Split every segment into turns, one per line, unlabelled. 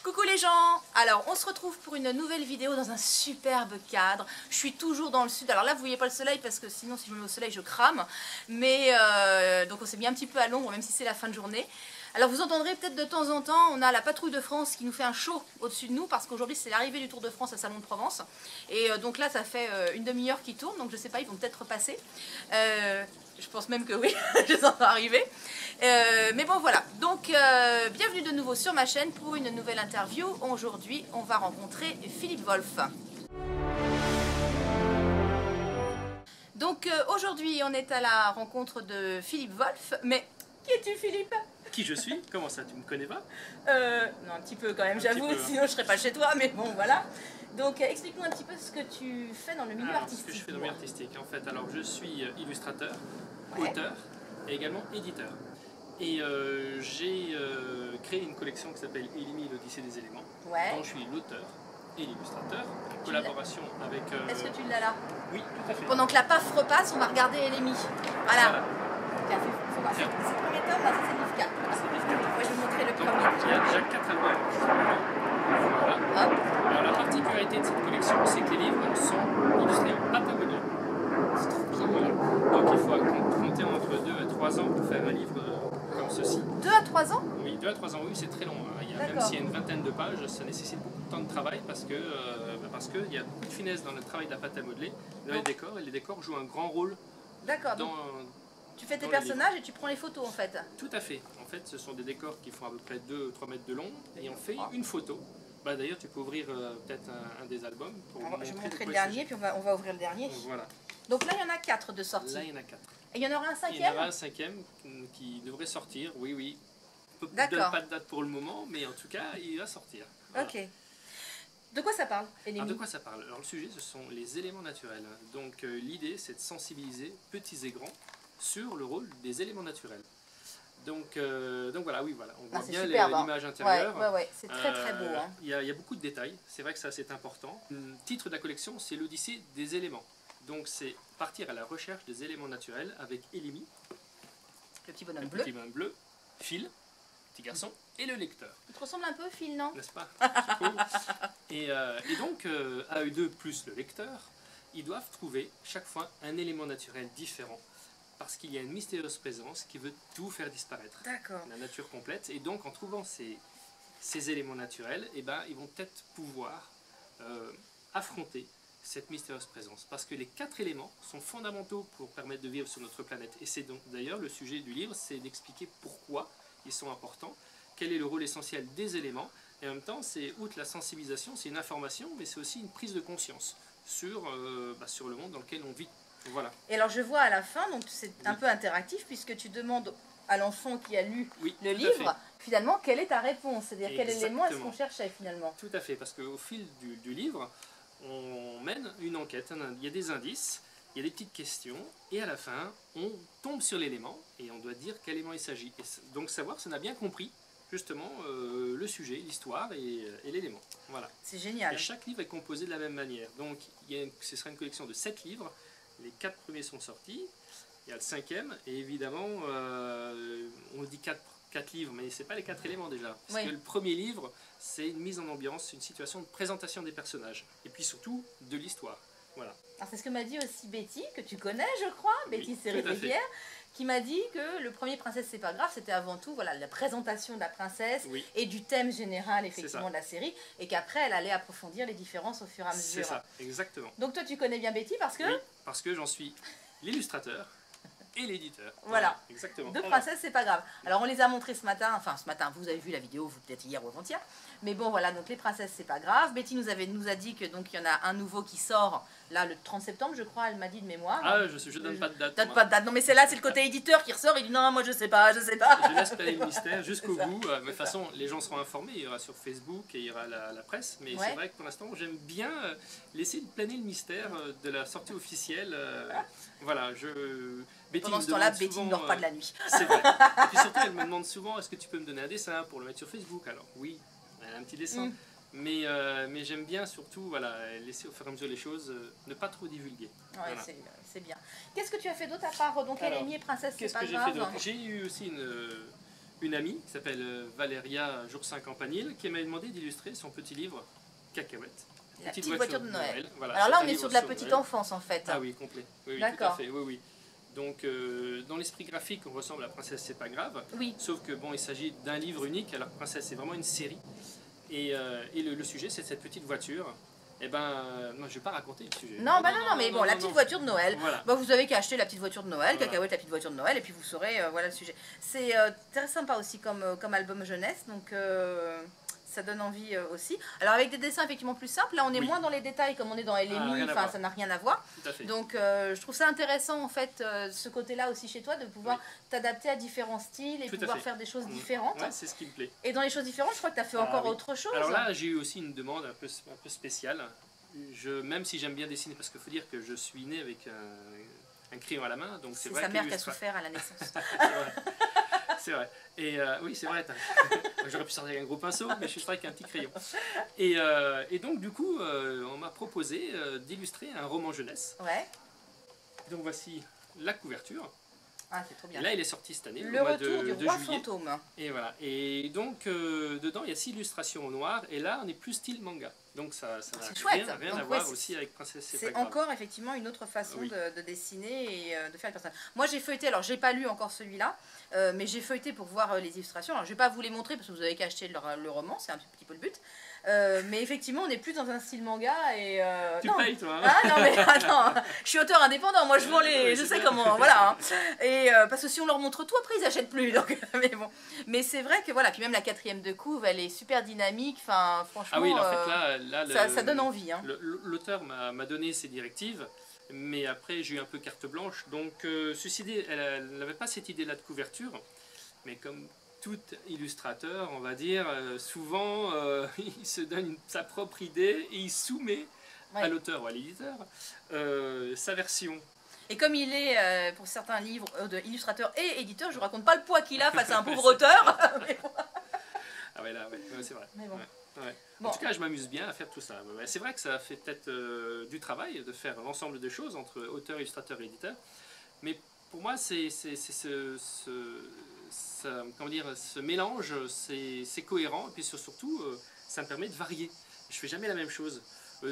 Coucou les gens! Alors on se retrouve pour une nouvelle vidéo dans un superbe cadre. Je suis toujours dans le sud. Alors là vous voyez pas le soleil parce que sinon si je me mets au soleil je crame. Mais donc on s'est mis un petit peu à l'ombre même si c'est la fin de journée. Alors vous entendrez peut-être de temps en temps, on a la patrouille de France qui nous fait un show au-dessus de nous parce qu'aujourd'hui c'est l'arrivée du Tour de France à Salon de Provence. Et donc là ça fait une demi-heure qu'ils tournent, donc je sais pas, ils vont peut-être repasser. Je pense même que oui, je les entends arriver. Mais bon voilà, donc bienvenue de nouveau sur ma chaîne pour une nouvelle interview. Aujourd'hui on va rencontrer Philippe Wolf. Donc aujourd'hui on est à la rencontre de Philippe Wolf, mais qui es-tu Philippe?
Qui je suis? Comment ça, tu me connais pas?
Non, un petit peu quand même, j'avoue, sinon je serais pas chez toi, mais bon, voilà. Donc explique-nous un petit peu ce que tu fais dans le milieu artistique.
Ce que je fais dans le milieu artistique, en fait, alors je suis illustrateur,
Ouais.
auteur et également éditeur. Et j'ai créé une collection qui s'appelle Elimi, l'Odyssée des éléments,
Ouais.
dont je suis l'auteur et l'illustrateur, en collaboration avec...
Est-ce que tu l'as là?
Oui, tout à fait.
Pendant que la PAF repasse, on va regarder Elemi. Voilà.
Voilà.
Tiens, faut voir. C'est le premier tome, là, ça c'est le livre 4.
C'est le livre 4.
Moi je vais vous montrer le
Donc,
premier.
il y a déjà 4 albums. Voilà.
Hop.
Alors, la particularité de cette collection, c'est que les livres sont illustrés en pâte à modeler.
C'est trop bien.
Voilà. Donc il faut compter entre 2 à 3 ans pour faire un livre comme ceci.
2 à 3 ans?
Oui, 2 à 3 ans, oui, c'est très long. Hein. Même s'il y a une vingtaine de pages, ça nécessite beaucoup de temps de travail parce qu'il y a beaucoup de finesse dans le travail de la pâte à modeler, dans les décors, et les décors jouent un grand rôle
D'accord.
dans...
Tu fais tes
dans
personnages et tu prends les photos en fait.
Tout à fait. En fait, ce sont des décors qui font à peu près 2-3 mètres de long et on fait une photo. Bah, d'ailleurs, tu peux ouvrir peut-être un des albums pour
Alors, je vais
montrer
montrer
de
le
quoi il
dernier, puis on va ouvrir le dernier.
s'agit. Voilà.
Donc là, il y en a 4 de sorties.
Là, il y en a 4.
Et il y en aura un
Il y en
cinquième?
aura un cinquième qui devrait sortir, oui, oui. Je ne
D'accord.
donne pas de date pour le moment, mais en tout cas, il va sortir. Voilà.
Ok. De quoi ça parle,
Alors,
Elemi?
de quoi ça parle? Alors, le sujet, ce sont les éléments naturels. Donc, l'idée, c'est de sensibiliser petits et grands sur le rôle des éléments naturels. Donc voilà, oui, voilà. On voit bien
superbe, hein.
l'image intérieure.
Ouais, c'est très très beau. Hein.
Il y a beaucoup de détails, c'est vrai que ça c'est important. Le titre de la collection, c'est l'Odyssée des éléments. Donc c'est partir à la recherche des éléments naturels avec Elimi,
Le petit bonhomme
le
bleu.
petit bonhomme bleu, Phil, petit garçon, et le lecteur.
Il te ressemble un peu, Phil, non?
N'est-ce pas? Cool. Et donc, à eux deux plus le lecteur, ils doivent trouver chaque fois un élément naturel différent. Parce qu'il y a une mystérieuse présence qui veut tout faire disparaître.
D'accord.
La nature complète. Et donc, en trouvant ces éléments naturels, eh ben, ils vont peut-être pouvoir affronter cette mystérieuse présence. Parce que les 4 éléments sont fondamentaux pour permettre de vivre sur notre planète. Et c'est donc d'ailleurs le sujet du livre, c'est d'expliquer pourquoi ils sont importants, quel est le rôle essentiel des éléments. Et en même temps, c'est outre la sensibilisation, c'est une information, mais c'est aussi une prise de conscience sur le monde dans lequel on vit. Voilà.
Et alors je vois à la fin, donc c'est un peu interactif puisque tu demandes à l'enfant qui a lu le livre, finalement, quelle est ta réponse? C'est-à-dire quel élément est-ce qu'on cherchait finalement?
Tout à fait, parce qu'au fil du livre, on mène une enquête, il y a des indices, il y a des petites questions, et à la fin, on tombe sur l'élément, et on doit dire quel élément il s'agit. Et donc savoir si on a bien compris, justement, le sujet, l'histoire et l'élément. Voilà.
C'est génial.
Et chaque livre est composé de la même manière. Donc ce sera une collection de 7 livres. Les 4 premiers sont sortis, il y a le 5e, et évidemment, on dit 4 livres, mais ce n'est pas les 4 éléments déjà. Parce que le premier livre, c'est une mise en ambiance, une situation de présentation des personnages, et puis surtout de l'histoire. Voilà.
C'est ce que m'a dit aussi Betty, que tu connais je crois, oui, Betty Série-Rivière, qui m'a dit que le premier Princesse c'est pas grave, c'était avant tout voilà, la présentation de la princesse et du thème général effectivement de la série, et qu'après elle allait approfondir les différences au fur et à mesure.
C'est ça, exactement.
Donc toi tu connais bien Betty parce que...
Oui, parce que j'en suis l'illustrateur et l'éditeur.
Voilà,
exactement.
Deux princesses c'est pas grave. Alors on les a montrées ce matin, vous avez vu la vidéo, vous peut-être hier ou avant-hier, mais bon voilà, donc les princesses c'est pas grave. Betty nous a dit que donc il y en a un nouveau qui sort là le 30 septembre je crois, elle m'a dit de mémoire.
Ah je donne pas de date.
Donne pas de date, non mais c'est là, c'est le côté éditeur qui ressort, il dit non moi je sais pas.
Je laisse planer le mystère jusqu'au bout, mais de toute façon les gens seront informés, il y aura sur Facebook et il y aura la presse, mais c'est vrai que pour l'instant j'aime bien laisser planer le mystère de la sortie officielle. Voilà, Betty
pendant ce temps-là, Betty ne dort pas de la nuit.
C'est vrai. Et puis surtout, elle me demande souvent, est-ce que tu peux me donner un dessin pour le mettre sur Facebook? Alors oui, elle a un petit dessin. Mais j'aime bien surtout voilà, laisser au fur et à mesure les choses, ne pas trop divulguer.
Ouais, voilà. C'est bien. Qu'est-ce que tu as fait d'autre à part donc Elemi et Princesse c'est pas grave?
J'ai eu aussi une amie qui s'appelle Valéria Joursin-Campanile qui m'a demandé d'illustrer son petit livre Cacahuète.
La petite voiture de Noël.
Voilà,
alors là,
c'est
on
un
est sur
livre
de la petite
Noël.
enfance en fait.
Ah oui, complet. Oui, oui, tout à
D'accord.
fait. Oui, oui. Donc, dans l'esprit graphique, on ressemble à Princesse, c'est pas grave.
Oui.
Sauf que bon, il s'agit d'un livre unique, alors que Princesse, c'est vraiment une série. Et le sujet, c'est cette petite voiture. Eh ben, moi, je vais pas raconter le sujet.
Non, mais bon, la petite voiture de Noël.
Voilà.
Bah, vous avez qu'à acheter la petite voiture de Noël,
Voilà.
Cacahuète, la petite voiture de Noël, et puis vous saurez, voilà le sujet. C'est très sympa aussi comme album jeunesse, donc ça donne envie aussi. Alors avec des dessins effectivement plus simples, là on est
Oui.
moins dans les détails comme on est dans LMI,
rien à
enfin
voir.
ça n'a rien à voir.
Tout à fait.
Donc je trouve ça intéressant en fait, ce côté-là aussi chez toi, de pouvoir
Oui.
t'adapter à différents styles et
Tout à
pouvoir
fait.
faire des choses différentes.
Ouais, c'est ce qui me plaît.
Et dans les choses différentes, je crois que tu as fait
Ah,
encore
oui.
autre chose.
Alors là, j'ai eu aussi une demande un peu spéciale. Même si j'aime bien dessiner, parce qu'il faut dire que je suis né avec un crayon à la main, donc c'est
C'est
vrai
sa mère qui a
qu'illustra-
souffert à la naissance.
C'est vrai. C'est vrai. Et oui, c'est vrai. J'aurais pu sortir avec un gros pinceau, mais je suis avec un petit crayon. Et donc, du coup, on m'a proposé d'illustrer un roman jeunesse.
Ouais.
Donc, voici la couverture.
Ah, c'est trop bien.
Et là, il est sorti cette année,
Le
au mois
retour du
de
roi
juillet.
fantôme.
Et voilà. Et donc, dedans, il y a 6 illustrations au noir. Et là, on est plus style manga. Donc, ça n'a
C'est chouette.
rien
Donc,
à
ouais,
voir
c'est-
aussi avec Princesse, c'est
C'est
pas grave.
encore effectivement une autre façon
Oui.
de dessiner et de faire le personnage. Moi j'ai feuilleté, alors j'ai pas lu encore celui-là, mais j'ai feuilleté pour voir les illustrations. Alors je vais pas vous les montrer parce que vous avez qu'à acheter le roman, c'est un petit peu le but. Mais effectivement on est plus dans un style manga et...
Tu
non.
payes, toi, hein.
Ah non mais attends, je suis auteur indépendant, moi je vends les...
Oui,
je
c'est
sais
bien.
comment, voilà. Hein. Et parce que si on leur montre tout après ils achètent plus. Donc, mais bon. Mais c'est vrai que voilà, puis même la 4e de couve, elle est super dynamique, enfin franchement...
Ah oui, en fait, là
ça donne envie. Hein.
L'auteur m'a donné ses directives, mais après j'ai eu un peu carte blanche. Donc, ceci dit, elle n'avait pas cette idée-là de couverture, mais comme tout illustrateur, on va dire, souvent il se donne sa propre idée et il soumet
Ouais.
à l'auteur ou à l'éditeur sa version.
Et comme il est, pour certains livres, illustrateur et éditeur, je ne raconte pas le poids qu'il a face à un pauvre auteur. Mais bon.
Ah ouais, là, ouais, c'est vrai.
Mais bon.
Ouais, ouais.
Bon.
En tout cas, je m'amuse bien à faire tout ça. Ouais, c'est vrai que ça fait peut-être du travail de faire l'ensemble des choses entre auteur, illustrateur et éditeur. Mais pour moi, c'est comment dire, ce mélange, c'est cohérent. Et puis surtout, ça me permet de varier. Je fais jamais la même chose.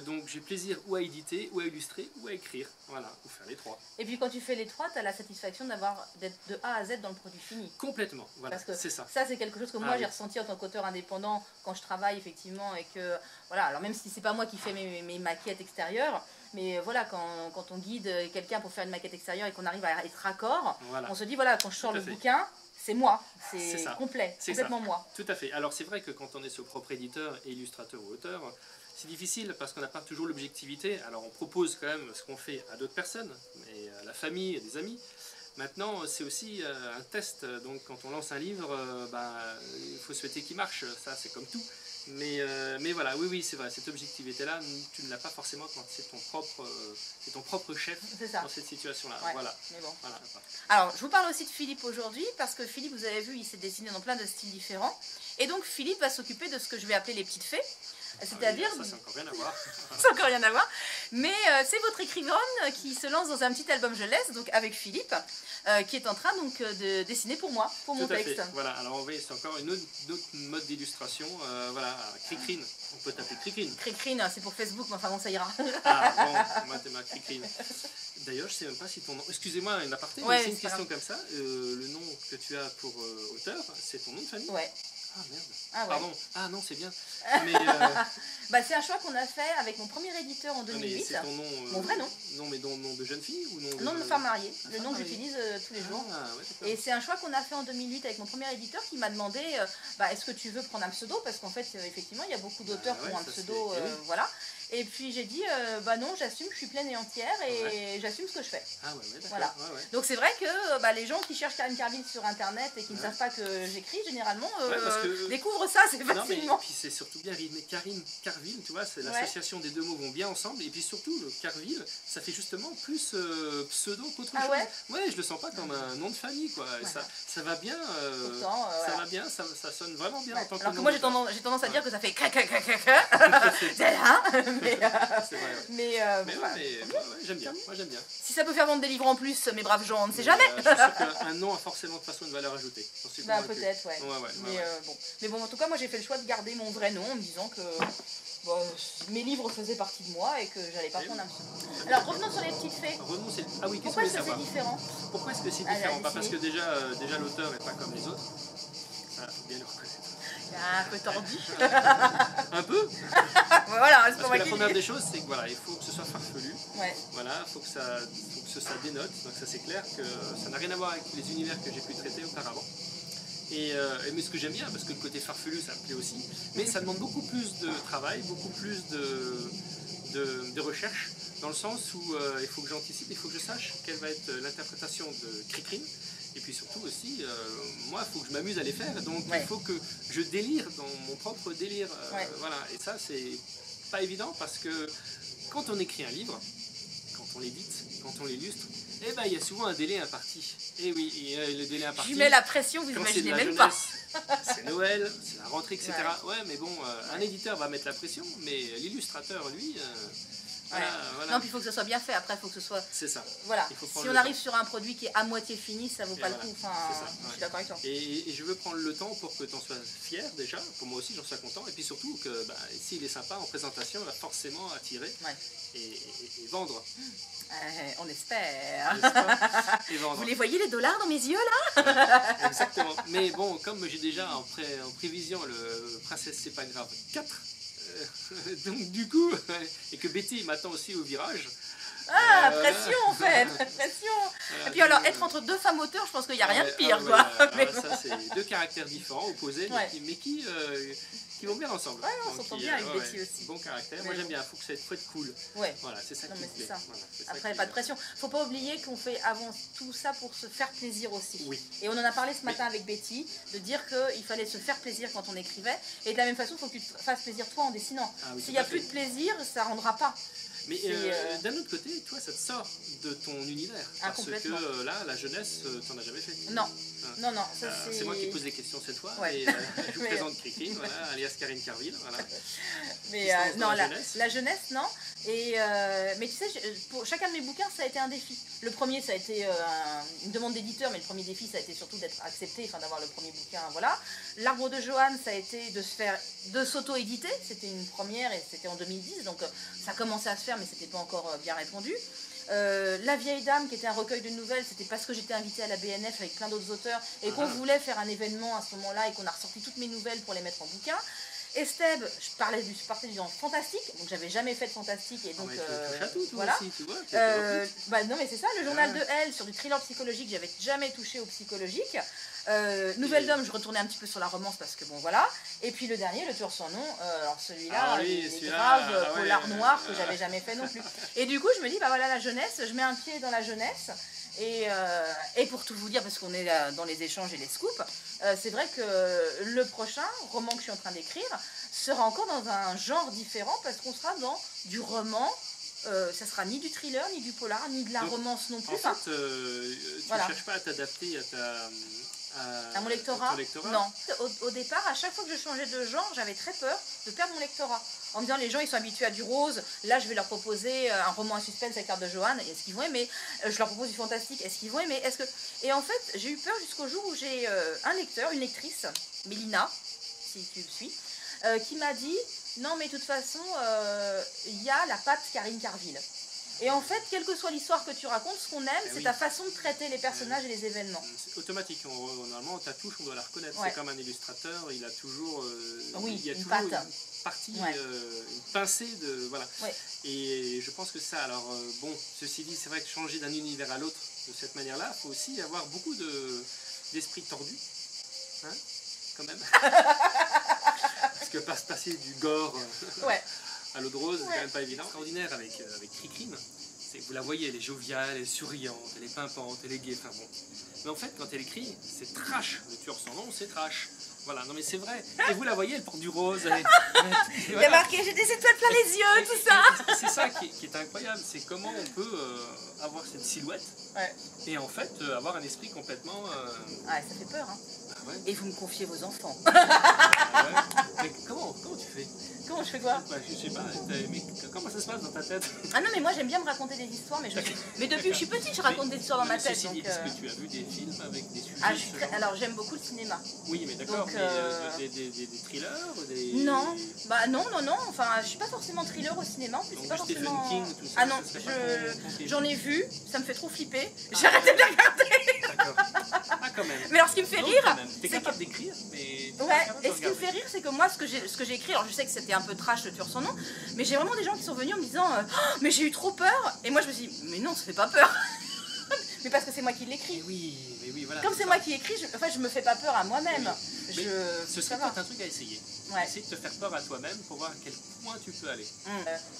Donc j'ai plaisir ou à éditer, ou à illustrer, ou à écrire. Voilà, ou faire les trois.
Et puis quand tu fais les trois, tu as la satisfaction d'être de A à Z dans le produit fini.
Complètement, voilà,
Parce que
c'est ça.
Ça, c'est quelque chose que moi
oui.
j'ai ressenti en tant qu'auteur indépendant quand je travaille effectivement. Et que, voilà, alors même si c'est pas moi qui fais mes maquettes extérieures, mais voilà, quand on guide quelqu'un pour faire une maquette extérieure et qu'on arrive à être raccord,
Voilà.
on se dit, voilà, quand je sors
Tout à
le
fait.
bouquin, c'est moi,
C'est
c'est
ça.
complet,
C'est
complètement moi.
Tout à fait. Alors c'est vrai que quand on est son propre éditeur, et illustrateur ou auteur, c'est difficile parce qu'on n'a pas toujours l'objectivité. Alors on propose quand même ce qu'on fait à d'autres personnes, mais à la famille, à des amis. Maintenant, c'est aussi un test. Donc quand on lance un livre, il faut souhaiter qu'il marche. Ça, c'est comme tout. Mais voilà, oui, c'est vrai. Cette objectivité-là, tu ne l'as pas forcément quand c'est ton propre chef
C'est ça.
dans cette situation-là.
Ouais,
Voilà.
mais bon.
Voilà.
Alors, je vous parle aussi de Philippe aujourd'hui, parce que Philippe, vous avez vu, il s'est dessiné dans plein de styles différents. Et donc, Philippe va s'occuper de ce que je vais appeler les petites fées. C'est-à-dire...
Ça, c'est encore rien à voir.
c'est encore rien à voir. Mais c'est votre écrivaine qui se lance dans un petit album jeunesse, donc avec Philippe, qui est en train donc de dessiner pour moi, pour mon
Tout à
texte.
fait. Voilà, alors on va, c'est encore une autre mode d'illustration. Voilà, Cricrine. On peut taper Cricrine.
Cricrine, c'est pour Facebook, mais enfin bon, ça ira.
Ah bon, moi t'es ma Cricrine. D'ailleurs, je sais même pas si ton nom. Excusez-moi, une aparté,
Ouais,
mais c'est une
c'est pas
question comme ça. Le nom que tu as pour auteur, c'est ton nom de famille?
Ouais.
Ah merde.
Ah ouais.
Pardon. Ah non, c'est bien. Mais,
Bah, c'est un choix qu'on a fait avec mon premier éditeur en
mais
2008.
c'est ton nom.
Mon vrai nom.
Non, mais nom de jeune fille ou nom de.
Nom de femme mariée,
Ah,
le
femme
nom que
mariée.
j'utilise tous les jours.
Ah, ouais, d'accord.
Et c'est un choix qu'on a fait en 2008 avec mon premier éditeur qui m'a demandé est-ce que tu veux prendre un pseudo, parce qu'en fait effectivement il y a beaucoup d'auteurs
Ah ouais,
qui ont un
ça,
pseudo,
c'est- eh oui.
voilà. Et puis j'ai dit non, j'assume, je suis pleine et entière et j'assume ce que je fais.
Ah ouais, d'accord.
Voilà.
Ouais, ouais.
Donc c'est vrai que les gens qui cherchent Karine Carville sur internet et qui ne savent pas que j'écris généralement
parce que-
découvrent ça assez
Non, mais
facilement.
puis c'est surtout bien rythmé. Karine, Carville, tu vois, c'est
Ouais.
l'association des deux mots vont bien ensemble. Et puis surtout, le Carville, ça fait justement plus pseudo qu'autre
Ah
chose.
ouais.
Ouais, je le sens pas comme un nom de famille, quoi. Et ça va bien.
Pourtant,
ça
voilà.
va bien, ça sonne vraiment bien
Ouais.
en tant que
Alors que
nom
moi
de-
j'ai tendance à dire que ça fait crac crac crac crac crac. Hein mais,
C'est vrai, ouais.
mais,
Mais
voilà.
ouais, j'aime bien, moi j'aime bien.
Si ça peut faire vendre des livres en plus, mes braves gens, on ne sait jamais.
Je suis sûr qu'un nom a forcément de toute façon une valeur ajoutée. J'en suis
Bah
convaincu.
peut-être, ouais. Mais bon, en tout cas, moi j'ai fait le choix de garder mon vrai nom en me disant que bon, mes livres faisaient partie de moi et que j'allais pas prendre un pseudo. Alors revenons sur les petites fées.
Renom, c'est... Ah oui, qu'est-ce
Pourquoi
que vous
est-ce
voulez
que c'est
savoir?
différent?
Pourquoi est-ce que c'est
Ah,
différent?
là,
Parce que déjà l'auteur n'est pas comme les autres. Ça, faut bien le reconnaître.
Un peu tordu.
Un peu.
Voilà, c'est pas
Parce que
moi
la
qui
première
dis.
des choses, c'est que voilà, il faut que ce soit farfelu.
Ouais.
Voilà, faut que ça dénote. Donc ça c'est clair que ça n'a rien à voir avec les univers que j'ai pu traiter auparavant. Mais ce que j'aime bien, parce que le côté farfelu, ça me plaît aussi, mais ça demande beaucoup plus de travail, beaucoup plus de recherche, dans le sens où il faut que j'anticipe, il faut que je sache quelle va être l'interprétation de Cricrim. Et puis surtout aussi, moi, il faut que je m'amuse à les faire. Donc il faut que je délire dans mon propre délire. Voilà. Et ça, c'est pas évident parce que quand on écrit un livre, quand on l'édite, quand on l'illustre, eh ben, il y a souvent un délai imparti. Et oui, le délai imparti.
Je mets la pression, vous imaginez même pas.
C'est Noël, c'est la rentrée, etc. Ouais, mais bon, un éditeur va mettre la pression, mais l'illustrateur, lui... Voilà.
Non, puis il faut que ça soit bien fait. Après, il faut que ce soit.
C'est ça.
Voilà. Si on arrive sur un produit qui est à moitié fini, ça vaut pas le coup. Enfin, je suis d'accord avec toi.
Et je veux prendre le temps pour que tu en sois fier déjà. Pour moi aussi, j'en sois content. Et puis surtout que s'il est sympa en présentation, il va forcément attirer et vendre.
On espère.
Et vendre.
Vous les voyez les dollars dans mes yeux là?
Exactement. Mais bon, comme j'ai déjà en prévision le Princesse C'est pas grave 4. Donc du coup, et que Betty m'attend aussi au virage.
Ah, pression en fait, pression. Voilà, et puis alors, être entre deux femmes auteurs, je pense qu'il n'y a rien de pire, quoi.
Ça, c'est deux caractères différents, opposés, mais qui vont bien ensemble.
Ouais, on s'entend bien avec Betty aussi.
Bon caractère, moi j'aime bien, il faut que ça soit cool.
Ouais.
Voilà, c'est ça qui me plaît.
Après, pas de pression. Faut pas oublier qu'on fait avant tout ça pour se faire plaisir aussi.
Oui.
Et on en a parlé ce matin avec Betty, de dire qu'il fallait se faire plaisir quand on écrivait. Et de la même façon, il faut que tu te fasses plaisir toi en dessinant. S'il n'y a plus de plaisir, ça rendra pas.
Mais d'un autre côté, toi, ça te sort de ton univers. Parce que là, la jeunesse, t'en as jamais fait.
Non. Non, non.
C'est moi qui pose les questions cette fois.
Ouais.
Et je vous présente Cricrim, voilà, alias Karine Carville. Voilà.
Mais non, la jeunesse, non. Mais tu sais, pour chacun de mes bouquins, ça a été un défi. Le premier, ça a été une demande d'éditeur, mais le premier défi, ça a été surtout d'être accepté, enfin d'avoir le premier bouquin, voilà. L'Arbre de Johan, ça a été de s'auto-éditer. C'était une première et c'était en 2010, donc ça commençait à se faire, mais c'était pas encore bien répondu. La Vieille Dame, qui était un recueil de nouvelles, c'était parce que j'étais invitée à la BNF avec plein d'autres auteurs et qu'on voulait faire un événement à ce moment-là et qu'on a ressorti toutes mes nouvelles pour les mettre en bouquin. Estèbe, je partais du genre fantastique, donc j'avais jamais fait de fantastique et donc
voilà. Aussi, tu vois,
non mais c'est ça, le journal de Elle sur du thriller psychologique, j'avais jamais touché au psychologique. Nouvelle Dame, je retournais un petit peu sur la romance parce que bon voilà. Et puis le dernier, Le Tueur sans nom, alors celui-là, il est grave, polar noir que j'avais jamais fait non plus. Et du coup je me dis bah voilà la jeunesse, je mets un pied dans la jeunesse. Et pour tout vous dire, parce qu'on est dans les échanges et les scoops, c'est vrai que le prochain roman que je suis en train d'écrire sera encore dans un genre différent parce qu'on sera dans du roman. Ça sera ni du thriller, ni du polar, ni de la romance non plus.
En fait, tu ne cherches pas à t'adapter
à mon lectorat, non. Au départ, à chaque fois que je changeais de genre, j'avais très peur de perdre mon lectorat. En me disant, les gens, ils sont habitués à du rose. Là, je vais leur proposer un roman à suspense avec l'Arbre de Johan. Est-ce qu'ils vont aimer? Je leur propose du fantastique. Est-ce qu'ils vont aimer? Et en fait, j'ai eu peur jusqu'au jour où j'ai un lecteur, une lectrice, Mélina, si tu le suis, qui m'a dit, non, mais de toute façon, il y a la patte Karine Carville. Et en fait, quelle que soit l'histoire que tu racontes, ce qu'on aime, c'est ta façon de traiter les personnages et les événements.
C'est automatique. Normalement, ta touche, on doit la reconnaître. C'est comme un illustrateur, il a toujours,
une
toujours
patte.
Une partie, une pincée de... Voilà. Et je pense que ça, alors, bon, ceci dit, c'est vrai que changer d'un univers à l'autre de cette manière-là, il faut aussi avoir beaucoup d'esprit tordu. Hein, quand même. Parce que passer du gore... à l'eau de rose, c'est quand même pas évident. Extraordinaire avec Cricrim, c'est que vous la voyez, elle est joviale, elle est souriante, elle est pimpante, elle est gaie, enfin bon. Mais en fait, quand elle écrit, c'est trash. Le Tueur sans nom, c'est trash. Voilà, non mais c'est vrai. Et vous la voyez, elle porte du rose.
Il y a marqué, j'ai des étoiles plein les yeux, tout ça.
C'est ça qui est incroyable, c'est comment on peut avoir cette silhouette et en fait avoir un esprit complètement...
ça fait peur, hein. Et vous me confiez vos enfants.
Mais comment tu fais?
Comment je fais quoi?
Bah, je sais pas, mais comment ça se passe dans ta tête?
Ah non, mais moi j'aime bien me raconter des histoires, mais depuis que je suis petite, je raconte des histoires dans ma tête.
Ceci dit,
Donc,
est-ce que tu as vu des films avec des sujets
ah,
de ce genre?
alors j'aime beaucoup le cinéma.
Oui, mais d'accord,
Donc,
mais des thrillers ou des...
Non, bah non, enfin je suis pas forcément thriller au cinéma, en plus
Donc,
c'est pas
Stephen
forcément...
King, tout ça,
Ah non,
ça serait pas ton film.
j'en ai vu, ça me fait trop flipper, j'ai arrêté de les regarder.
D'accord. Ah, quand même.
Mais alors ce qui me fait
Donc,
rire,
quand même. T'es
c'est
capable d'écrire, mais... t'es
ouais,
pas capable de
et ce qui me fait
regarder.
rire, c'est que moi, ce que j'ai écrit, alors je sais que c'était un peu trash, le tueur son nom, mais j'ai vraiment des gens qui sont venus en me disant oh, mais j'ai eu trop peur, et moi je me suis dit, mais non, ça fait pas peur. Mais parce que c'est moi qui l'écris.
Mais oui, voilà.
Comme c'est
ça.
moi qui écris, je me fais pas peur à moi-même.
Mais ce serait peut-être un truc à essayer.
Ouais.
Essayer de te faire peur à toi-même pour voir à quel point tu peux aller.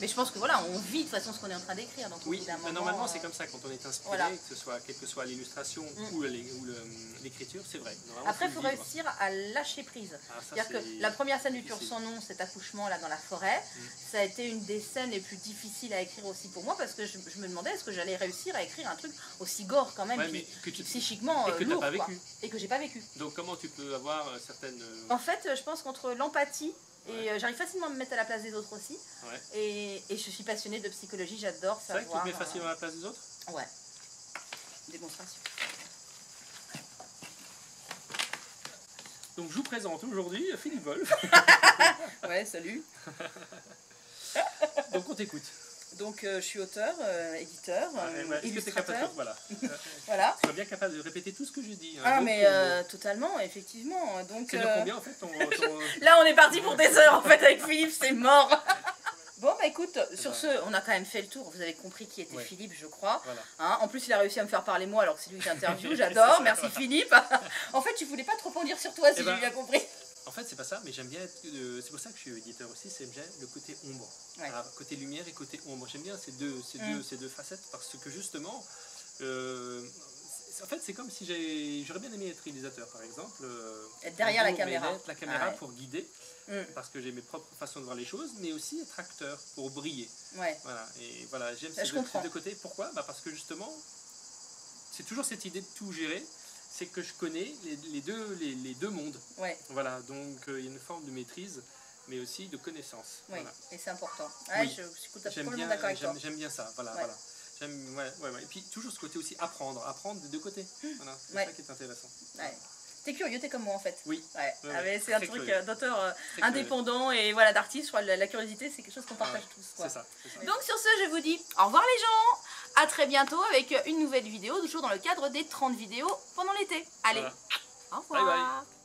Mais je pense que voilà, on vit de toute façon ce qu'on est en train d'écrire. Donc
Oui,
moment,
normalement c'est comme ça quand on est inspiré,
voilà.
que ce soit, quelle que soit l'illustration ou l'écriture, c'est vrai.
Après, il faut réussir à lâcher prise. C'est-à-dire que la première scène du tueur sans nom, cet accouchement là dans la forêt, ça a été une des scènes les plus difficiles à écrire aussi pour moi parce que je me demandais est-ce que j'allais réussir à écrire un truc aussi gore quand même,
mais que tu,
psychiquement
et que
lourd,
t'as pas vécu.
Et que j'ai pas vécu.
Donc comment tu peux avoir certaines...
En fait, je pense qu'entre l'empathie et j'arrive facilement à me mettre à la place des autres aussi.
Ouais.
Et je suis passionnée de psychologie, j'adore savoir.
C'est vrai que tu te mets facilement à la place des autres?
Ouais. Démonstration.
Donc je vous présente aujourd'hui Philippe Wolf.
Ouais, salut.
Donc on t'écoute.
Donc je suis auteur, éditeur, illustrateur.
Voilà.
Voilà.
Tu sois bien capable de répéter tout ce que j'ai dit. Hein.
Ah
donc,
mais totalement, effectivement. Donc,
ça dure combien en fait ton...
Là on est parti pour des heures en fait avec Philippe, c'est mort. Bon bah écoute, sur ce, on a quand même fait le tour, vous avez compris qui était Philippe je crois. Voilà. Hein, en plus il a réussi à me faire parler moi alors que c'est lui qui interview, j'adore, merci Philippe. En fait tu voulais pas trop en dire sur toi si j'ai bien compris.
En fait c'est pas ça, mais j'aime bien, c'est pour ça que je suis éditeur aussi, c'est j'aime le côté ombre. Ouais. Alors, côté lumière et côté ombre, j'aime bien ces deux facettes parce que justement, en fait c'est comme si j'aurais bien aimé être réalisateur par exemple.
Être derrière la caméra.
La caméra pour guider. Parce que j'ai mes propres façons de voir les choses, mais aussi être acteur pour briller.
Ouais.
Voilà, et voilà, j'aime ces deux côtés. Pourquoi? Bah parce que justement, c'est toujours cette idée de tout gérer, c'est que je connais les deux mondes.
Ouais.
Voilà, donc il y a une forme de maîtrise, mais aussi de connaissance.
Oui,
voilà.
Et c'est important. Ouais, oui. Je suis complètement d'accord avec toi.
J'aime bien ça, voilà. Voilà. Et puis toujours ce côté aussi apprendre des deux côtés. Voilà, c'est ça qui est intéressant.
Ouais. T'es curieux, t'es comme moi en fait.
Oui.
Ouais. C'est un truc d'auteur indépendant et voilà, d'artiste. Je crois la curiosité, c'est quelque chose qu'on partage tous.
C'est ça.
Donc sur ce, je vous dis au revoir les gens. À très bientôt avec une nouvelle vidéo, toujours dans le cadre des 30 vidéos pendant l'été. Allez, au revoir.
Bye bye.